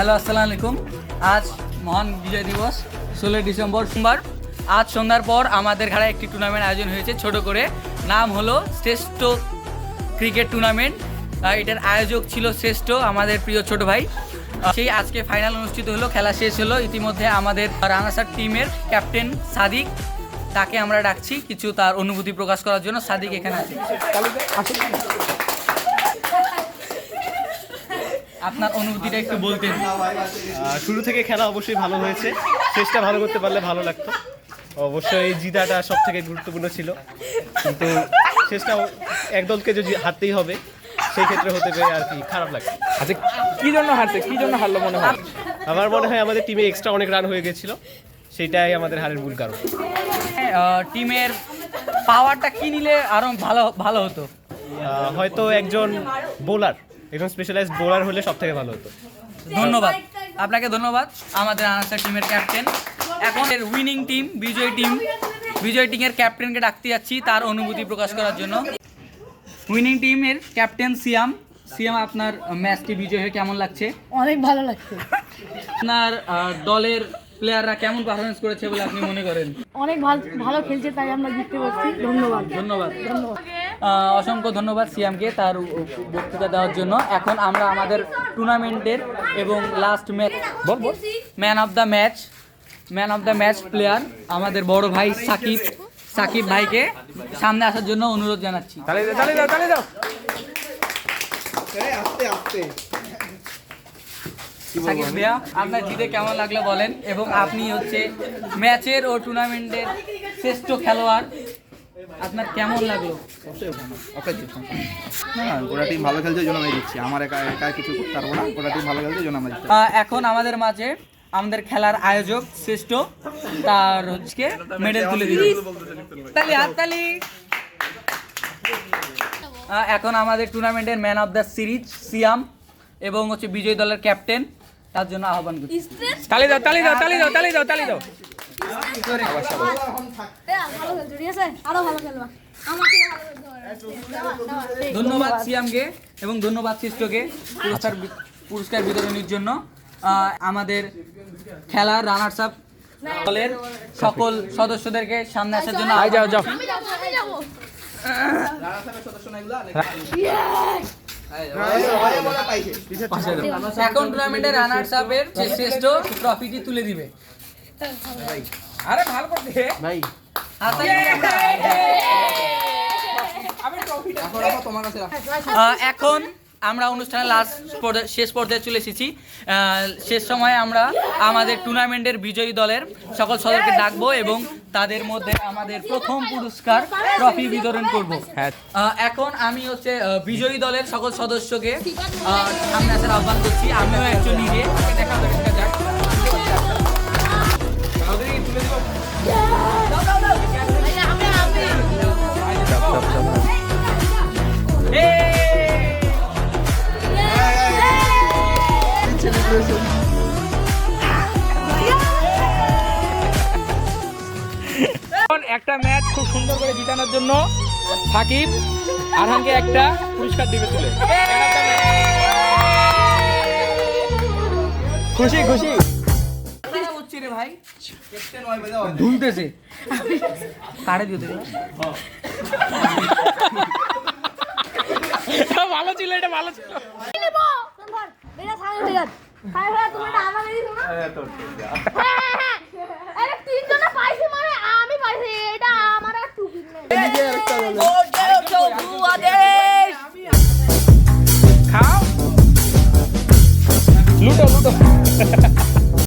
Hello, আসসালামু আলাইকুম। আজ মহান বিজয় দিবস 16 ডিসেম্বর সোমবার। আজ সন্ধ্যার পর আমাদের ঘাড়ে একটি টুর্নামেন্ট আয়োজন হয়েছে ছোট করে। নাম হলো শ্রেষ্ঠ ক্রিকেট টুর্নামেন্ট। এটার আয়োজক ছিল শ্রেষ্ঠ আমাদের প্রিয় ছোট ভাই। সেই আজকে ফাইনাল অনুষ্ঠিত হলো, খেলা শেষ হলো। ইতিমধ্যে আমাদের রানাসার টিমের ক্যাপ্টেন সাদিক, তাকে আমরা ডাকছি কিছু তার অনুভূতি প্রকাশ করার জন্য। সাদিক এখানে আছে, আপনার অনুভূতিটা একটু বলতেন। শুরু থেকে খেলা অবশ্যই ভালো হয়েছে, শেষটা ভালো করতে পারলে ভালো লাগতো। অবশ্যই জিতাটা সব থেকে গুরুত্বপূর্ণ ছিল, কিন্তু শেষটা এক দলকে যদি হারতেই হবে সেই ক্ষেত্রে হতে পেরে আর কি খারাপ লাগে। আচ্ছা, কি জন্য হারলো মনে হয়? আমার মনে হয় আমাদের টিমে এক্সট্রা অনেক রান হয়ে গেছিল, সেটাই আমাদের হারের মূল কারণ। টিমের পাওয়ারটা কি নিলে আরো ভালো হতো? হয়তো একজন স্পেশালাইজড বোলার হলে সব থেকে ভালো হতো। ধন্যবাদ আপনাকে, ধন্যবাদ আমাদের আনাসার টিমের ক্যাপ্টেন। এখন উইনিং টিম বিজয় টিমের ক্যাপ্টেনকে ডাকতে যাচ্ছি তার অনুভূতি প্রকাশ করার জন্য। উইনিং টিমের ক্যাপ্টেন সিয়াম, আপনার ম্যাচটি বিজয় হয়ে কেমন লাগছে? অনেক ভালো লাগছে। আপনার দলের প্লেয়াররা কেমন পারফরমেন্স করেছে বলে আপনি মনে করেন? অনেক ভালো খেলছে, তাই আমরা জিততে পারছি। ধন্যবাদ। অসংখ্য ধন্যবাদ সিয়ামকে তার বক্তৃতা দেওয়ার জন্য। এখন আমরা আমাদের টুর্নামেন্টের এবং last match man of the match player আমাদের বড় ভাই সাকিব ভাইকে সামনে আসার জন্য অনুরোধ জানাচ্ছি। সাকিব ভাইয়া, আপনার জিতে কেমন লাগলো বলেন, এবং আপনি হচ্ছে ম্যাচের ও টুর্নামেন্টের শ্রেষ্ঠ খেলোয়াড়, আপনার কেমন লাগলো? গোটা টিম ভালো খেলছে, জন্য আমি দিচ্ছি। আমার একা কিছু করতে পারবো না, গোটা টিম ভালো খেলছে, জন্য আমরা এখন আমাদের মাঝে আমাদের খেলার আয়োজক শ্রেষ্ঠ, তার হচ্ছে মেডেল তুলে দিল। হাততালি। এখন আমাদের টুর্নামেন্টের ম্যান অফ দ্য সিরিজ সিয়াম এবং হচ্ছে বিজয়ী দলের ক্যাপ্টেন, তার জন্য আহ্বান করছি। তালি দাও। ধন্যবাদ সিয়ামকে এবং ধন্যবাদ শ্রেষ্ঠকে পুরস্কার বিতরণের জন্য। আমাদের খেলার রানার্স আপ দলের সকল সদস্যদেরকে সামনে আসার জন্য যাও। এখন টুর্নামেন্টের রানার্স আপের যে শ্রেষ্ঠ ট্রফিটি তুলে দিবে। আরে ভালো করতে ভাই। এখন আমরা অনুষ্ঠানের শেষ পর্যায়ে চলে এসেছি। শেষ সময়ে আমরা আমাদের টুর্নামেন্টের বিজয়ী দলের সকল সদস্যকে ডাকবো এবং তাদের মধ্যে আমাদের প্রথম পুরস্কার ট্রফি বিতরণ করব। এখন আমি হচ্ছে বিজয়ী দলের সকল সদস্যকে সামনে আসার আহ্বান করছি। আমিও একজন নিজে দেখা যাক। একটা ম্যাচ খুব সুন্দর করে জিতানোর জন্য সাকিব আরহানকে একটা পুরস্কার দিবে তুলে। খুশি হচ্ছে রে ভাই, ধুলতেছে কাড়ে দিতে। ভালো ছিল, এটা ভালো ছিল। এটা